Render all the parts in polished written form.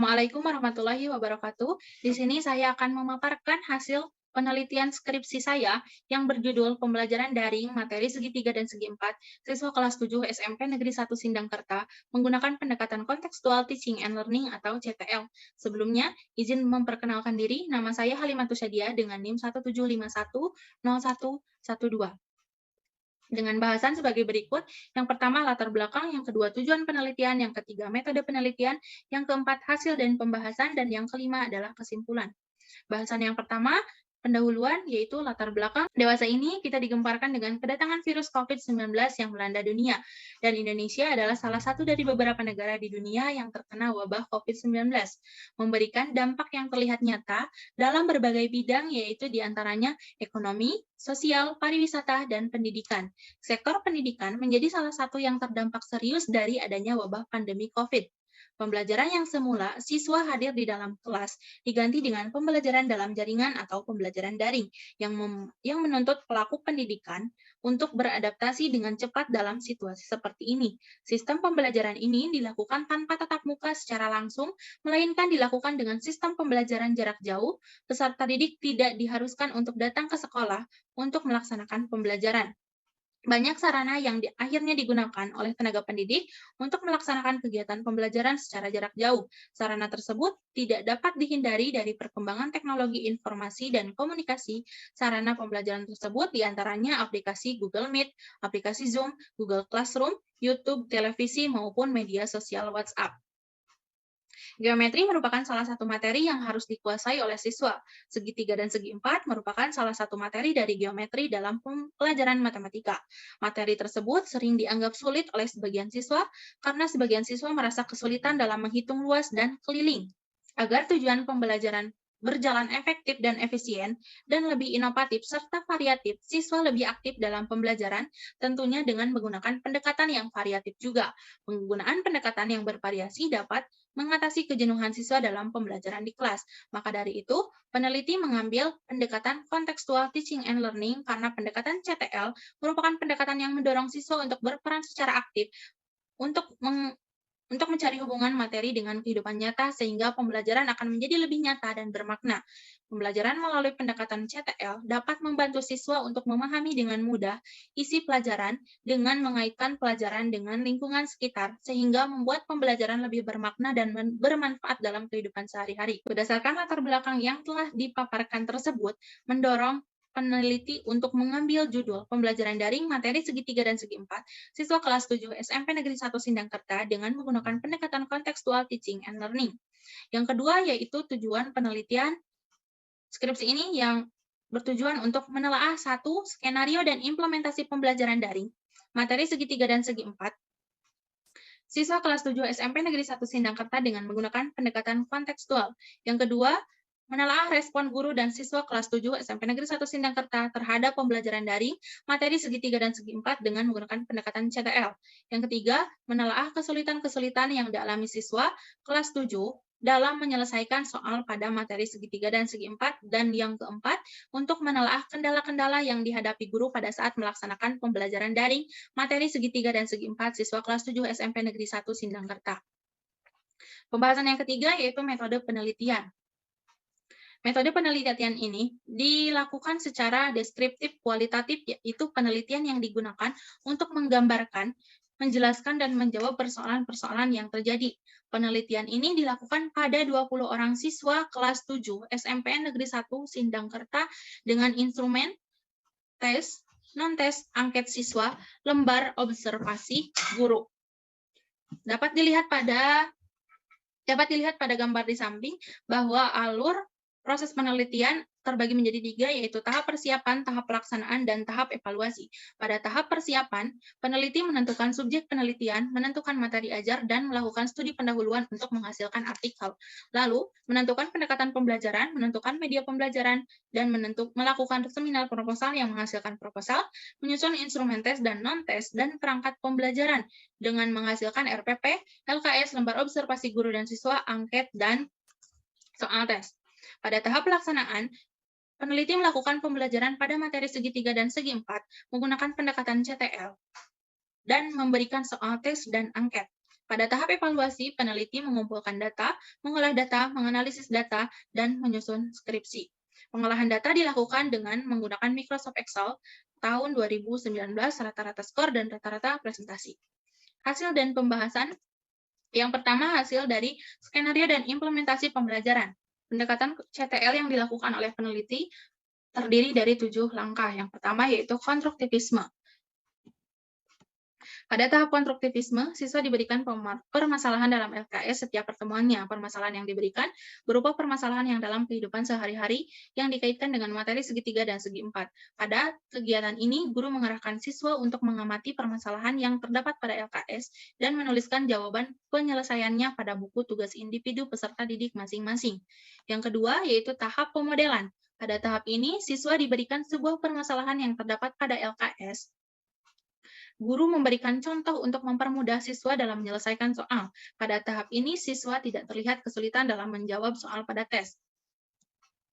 Assalamualaikum warahmatullahi wabarakatuh. Di sini saya akan memaparkan hasil penelitian skripsi saya yang berjudul Pembelajaran Daring Materi Segitiga dan Segi Empat, siswa kelas 7 SMP Negeri 1 Sindangkerta, menggunakan pendekatan kontekstual teaching and learning atau CTL. Sebelumnya, izin memperkenalkan diri, nama saya Halimatus Syadia dengan NIM 175101112. Dengan bahasan sebagai berikut, yang pertama latar belakang, yang kedua tujuan penelitian, yang ketiga metode penelitian, yang keempat hasil dan pembahasan, dan yang kelima adalah kesimpulan. Bahasan yang pertama, pendahuluan, yaitu latar belakang. Dewasa ini kita digemparkan dengan kedatangan virus COVID-19 yang melanda dunia, dan Indonesia adalah salah satu dari beberapa negara di dunia yang terkena wabah COVID-19, memberikan dampak yang terlihat nyata dalam berbagai bidang, yaitu diantaranya ekonomi, sosial, pariwisata, dan pendidikan. Sektor pendidikan menjadi salah satu yang terdampak serius dari adanya wabah pandemi COVID. Pembelajaran yang semula siswa hadir di dalam kelas diganti dengan pembelajaran dalam jaringan atau pembelajaran daring yang menuntut pelaku pendidikan untuk beradaptasi dengan cepat dalam situasi seperti ini. Sistem pembelajaran ini dilakukan tanpa tatap muka secara langsung, melainkan dilakukan dengan sistem pembelajaran jarak jauh. Peserta didik tidak diharuskan untuk datang ke sekolah untuk melaksanakan pembelajaran. Banyak sarana yang akhirnya digunakan oleh tenaga pendidik untuk melaksanakan kegiatan pembelajaran secara jarak jauh. Sarana tersebut tidak dapat dihindari dari perkembangan teknologi informasi dan komunikasi. Sarana pembelajaran tersebut diantaranya aplikasi Google Meet, aplikasi Zoom, Google Classroom, YouTube, televisi, maupun media sosial WhatsApp. Geometri merupakan salah satu materi yang harus dikuasai oleh siswa. Segitiga dan segi empat merupakan salah satu materi dari geometri dalam pelajaran matematika. Materi tersebut sering dianggap sulit oleh sebagian siswa karena sebagian siswa merasa kesulitan dalam menghitung luas dan keliling. Agar tujuan pembelajaran berjalan efektif dan efisien, dan lebih inovatif serta variatif, siswa lebih aktif dalam pembelajaran, tentunya dengan menggunakan pendekatan yang variatif juga. Penggunaan pendekatan yang bervariasi dapat mengatasi kejenuhan siswa dalam pembelajaran di kelas. Maka dari itu, peneliti mengambil pendekatan kontekstual teaching and learning karena pendekatan CTL merupakan pendekatan yang mendorong siswa untuk berperan secara aktif untuk mencari hubungan materi dengan kehidupan nyata sehingga pembelajaran akan menjadi lebih nyata dan bermakna. Pembelajaran melalui pendekatan CTL dapat membantu siswa untuk memahami dengan mudah isi pelajaran dengan mengaitkan pelajaran dengan lingkungan sekitar sehingga membuat pembelajaran lebih bermakna dan bermanfaat dalam kehidupan sehari-hari. Berdasarkan latar belakang yang telah dipaparkan tersebut, mendorong peneliti untuk mengambil judul Pembelajaran Daring Materi Segitiga dan Segi Empat, siswa kelas 7 SMP Negeri 1 Sindangkerta dengan menggunakan pendekatan kontekstual teaching and learning. Yang kedua yaitu tujuan penelitian skripsi ini yang bertujuan untuk menelaah satu skenario dan implementasi pembelajaran daring, materi segitiga dan segi empat, siswa kelas 7 SMP Negeri 1 Sindangkerta dengan menggunakan pendekatan kontekstual. Yang kedua, menelaah respon guru dan siswa kelas 7 SMP Negeri 1 Sindangkerta terhadap pembelajaran daring, materi segitiga dan segi empat dengan menggunakan pendekatan CTL. Yang ketiga, menelaah kesulitan-kesulitan yang dialami siswa kelas 7 dalam menyelesaikan soal pada materi segitiga dan segi empat, dan yang keempat, untuk menelaah kendala-kendala yang dihadapi guru pada saat melaksanakan pembelajaran daring, materi segitiga dan segi empat, siswa kelas 7 SMP Negeri 1 Sindangkerta. Pembahasan yang ketiga yaitu metode penelitian. Metode penelitian ini dilakukan secara deskriptif kualitatif, yaitu penelitian yang digunakan untuk menggambarkan, menjelaskan, dan menjawab persoalan-persoalan yang terjadi. Penelitian ini dilakukan pada 20 orang siswa kelas 7 SMPN Negeri 1 Sindangkerta dengan instrumen tes, non-tes, angket siswa, lembar observasi guru. Dapat dilihat pada gambar di samping bahwa alur proses penelitian terbagi menjadi 3, yaitu tahap persiapan, tahap pelaksanaan, dan tahap evaluasi. Pada tahap persiapan, peneliti menentukan subjek penelitian, menentukan materi ajar, dan melakukan studi pendahuluan untuk menghasilkan artikel. Lalu, menentukan pendekatan pembelajaran, menentukan media pembelajaran, dan melakukan seminar proposal yang menghasilkan proposal, menyusun instrumen tes dan non-tes, dan perangkat pembelajaran dengan menghasilkan RPP, LKS, lembar observasi guru dan siswa, angket, dan soal tes. Pada tahap pelaksanaan, peneliti melakukan pembelajaran pada materi segitiga dan segi empat menggunakan pendekatan CTL dan memberikan soal tes dan angket. Pada tahap evaluasi, peneliti mengumpulkan data, mengolah data, menganalisis data, dan menyusun skripsi. Pengolahan data dilakukan dengan menggunakan Microsoft Excel tahun 2019, rata-rata skor dan rata-rata presentasi. Hasil dan pembahasan. Yang pertama, hasil dari skenario dan implementasi pembelajaran. Pendekatan CTL yang dilakukan oleh peneliti terdiri dari 7 langkah. Yang pertama yaitu konstruktivisme. Pada tahap konstruktivisme, siswa diberikan permasalahan dalam LKS setiap pertemuannya. Permasalahan yang diberikan berupa permasalahan yang dalam kehidupan sehari-hari yang dikaitkan dengan materi segi 3 dan segi 4. Pada kegiatan ini, guru mengarahkan siswa untuk mengamati permasalahan yang terdapat pada LKS dan menuliskan jawaban penyelesaiannya pada buku tugas individu peserta didik masing-masing. Yang kedua, yaitu tahap pemodelan. Pada tahap ini, siswa diberikan sebuah permasalahan yang terdapat pada LKS. Guru memberikan contoh untuk mempermudah siswa dalam menyelesaikan soal. Pada tahap ini, siswa tidak terlihat kesulitan dalam menjawab soal pada tes.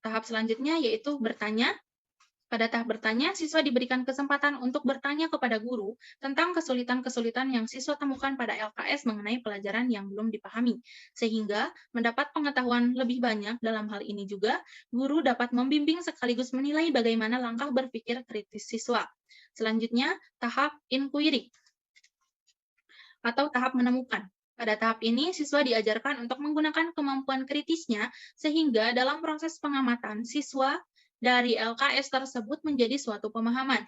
Tahap selanjutnya yaitu bertanya. Pada tahap bertanya, siswa diberikan kesempatan untuk bertanya kepada guru tentang kesulitan-kesulitan yang siswa temukan pada LKS mengenai pelajaran yang belum dipahami. Sehingga mendapat pengetahuan lebih banyak dalam hal ini juga, guru dapat membimbing sekaligus menilai bagaimana langkah berpikir kritis siswa. Selanjutnya, tahap inquiry atau tahap menemukan. Pada tahap ini, siswa diajarkan untuk menggunakan kemampuan kritisnya sehingga dalam proses pengamatan, siswa dari LKS tersebut menjadi suatu pemahaman.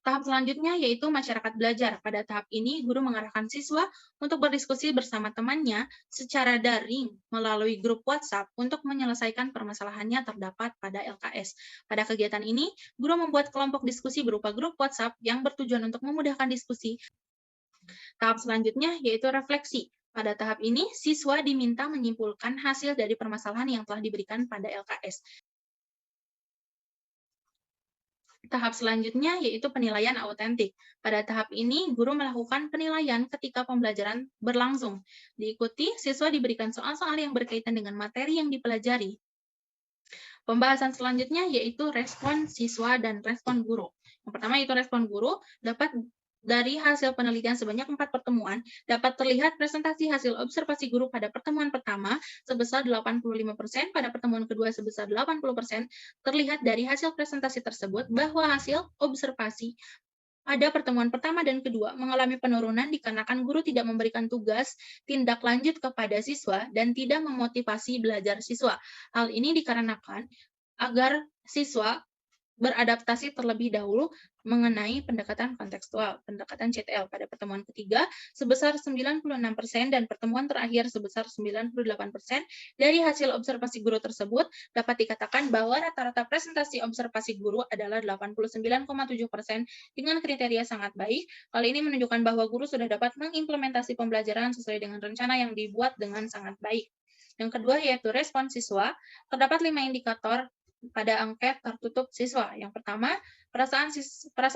Tahap selanjutnya yaitu masyarakat belajar. Pada tahap ini, guru mengarahkan siswa untuk berdiskusi bersama temannya secara daring melalui grup WhatsApp untuk menyelesaikan permasalahannya terdapat pada LKS. Pada kegiatan ini, guru membuat kelompok diskusi berupa grup WhatsApp yang bertujuan untuk memudahkan diskusi. Tahap selanjutnya yaitu refleksi. Pada tahap ini, siswa diminta menyimpulkan hasil dari permasalahan yang telah diberikan pada LKS. Tahap selanjutnya yaitu penilaian autentik. Pada tahap ini, guru melakukan penilaian ketika pembelajaran berlangsung. Diikuti, siswa diberikan soal-soal yang berkaitan dengan materi yang dipelajari. Pembahasan selanjutnya yaitu respon siswa dan respon guru. Yang pertama yaitu respon guru, dapat dari hasil penelitian sebanyak 4 pertemuan, dapat terlihat presentasi hasil observasi guru pada pertemuan pertama sebesar 85%, pada pertemuan kedua sebesar 80%. Terlihat dari hasil presentasi tersebut bahwa hasil observasi pada pertemuan pertama dan kedua mengalami penurunan dikarenakan guru tidak memberikan tugas tindak lanjut kepada siswa dan tidak memotivasi belajar siswa. Hal ini dikarenakan agar siswa beradaptasi terlebih dahulu mengenai pendekatan kontekstual, pendekatan CTL pada pertemuan ketiga sebesar 96% dan pertemuan terakhir sebesar 98%. Dari hasil observasi guru tersebut, dapat dikatakan bahwa rata-rata presentasi observasi guru adalah 89,7% dengan kriteria sangat baik. Hal ini menunjukkan bahwa guru sudah dapat mengimplementasi pembelajaran sesuai dengan rencana yang dibuat dengan sangat baik. Yang kedua yaitu respon siswa. Terdapat 5 indikator pada angket tertutup siswa. Yang pertama, perasaan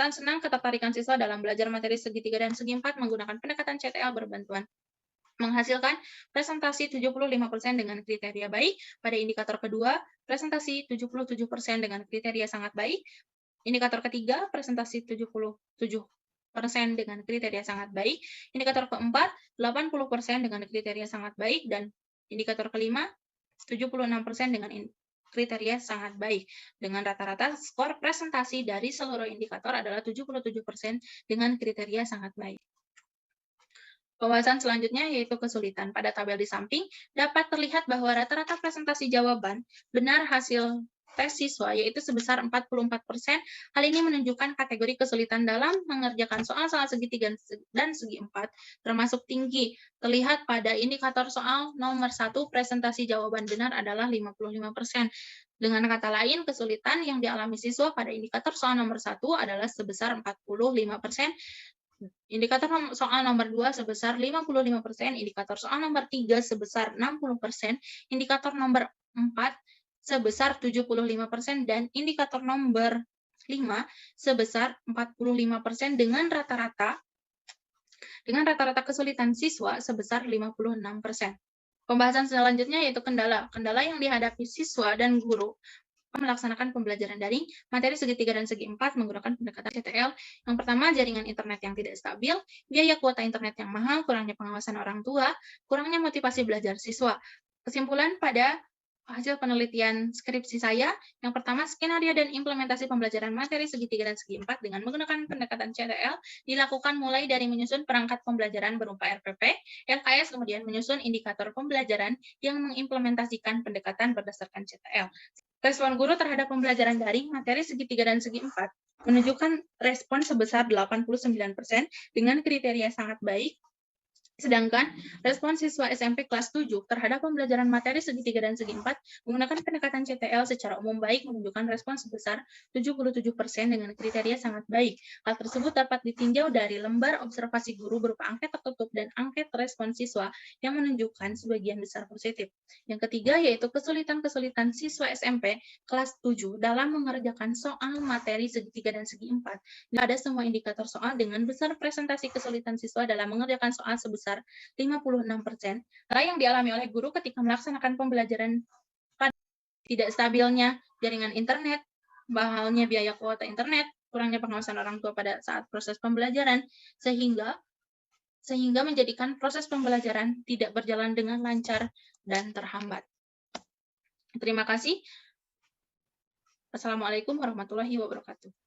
senang ketertarikan siswa dalam belajar materi segi 3 dan segi 4 menggunakan pendekatan CTL berbantuan menghasilkan presentasi 75% dengan kriteria baik. Pada indikator kedua, presentasi 77% dengan kriteria sangat baik. Indikator ketiga, presentasi 77% dengan kriteria sangat baik. Indikator keempat, 80% dengan kriteria sangat baik. Dan indikator kelima, 76% dengan kriteria sangat baik. Dengan rata-rata skor presentasi dari seluruh indikator adalah 77% dengan kriteria sangat baik. Pembahasan selanjutnya yaitu kesulitan. Pada tabel di samping, dapat terlihat bahwa rata-rata presentasi jawaban benar hasil tes siswa yaitu sebesar 44%. Hal ini menunjukkan kategori kesulitan dalam mengerjakan soal-soal segi 3 dan segi 4 termasuk tinggi. Terlihat pada indikator soal nomor 1, presentasi jawaban benar adalah 55%. Dengan kata lain, kesulitan yang dialami siswa pada indikator soal nomor 1 adalah sebesar 45%. Indikator soal nomor 2 sebesar 55%, indikator soal nomor 3 sebesar 60%, indikator nomor 4 sebesar 75%, dan indikator nomor 5 sebesar 45% dengan rata-rata kesulitan siswa sebesar 56%. Pembahasan selanjutnya yaitu kendala. Kendala yang dihadapi siswa dan guru melaksanakan pembelajaran daring, materi segi 3 dan segi 4 menggunakan pendekatan CTL. Yang pertama, jaringan internet yang tidak stabil, biaya kuota internet yang mahal, kurangnya pengawasan orang tua, kurangnya motivasi belajar siswa. Kesimpulan pada hasil penelitian skripsi saya, yang pertama, skenario dan implementasi pembelajaran materi segi 3 dan segi 4 dengan menggunakan pendekatan CTL dilakukan mulai dari menyusun perangkat pembelajaran berupa RPP, LKS, kemudian menyusun indikator pembelajaran yang mengimplementasikan pendekatan berdasarkan CTL. Respon guru terhadap pembelajaran daring materi segi 3 dan segi 4 menunjukkan respon sebesar 89% dengan kriteria sangat baik. Sedangkan respon siswa SMP kelas 7 terhadap pembelajaran materi segi 3 dan segi 4 menggunakan pendekatan CTL secara umum baik menunjukkan respon sebesar 77% dengan kriteria sangat baik. Hal tersebut dapat ditinjau dari lembar observasi guru berupa angket tertutup dan angket respon siswa yang menunjukkan sebagian besar positif. Yang ketiga yaitu kesulitan-kesulitan siswa SMP kelas 7 dalam mengerjakan soal materi segi 3 dan segi 4. Ada semua indikator soal dengan besar presentasi kesulitan siswa dalam mengerjakan soal sebesar 56%. Hal yang dialami oleh guru ketika melaksanakan pembelajaran pada tidak stabilnya jaringan internet, mahalnya biaya kuota internet, kurangnya pengawasan orang tua pada saat proses pembelajaran, sehingga menjadikan proses pembelajaran tidak berjalan dengan lancar dan terhambat. Terima kasih. Assalamualaikum warahmatullahi wabarakatuh.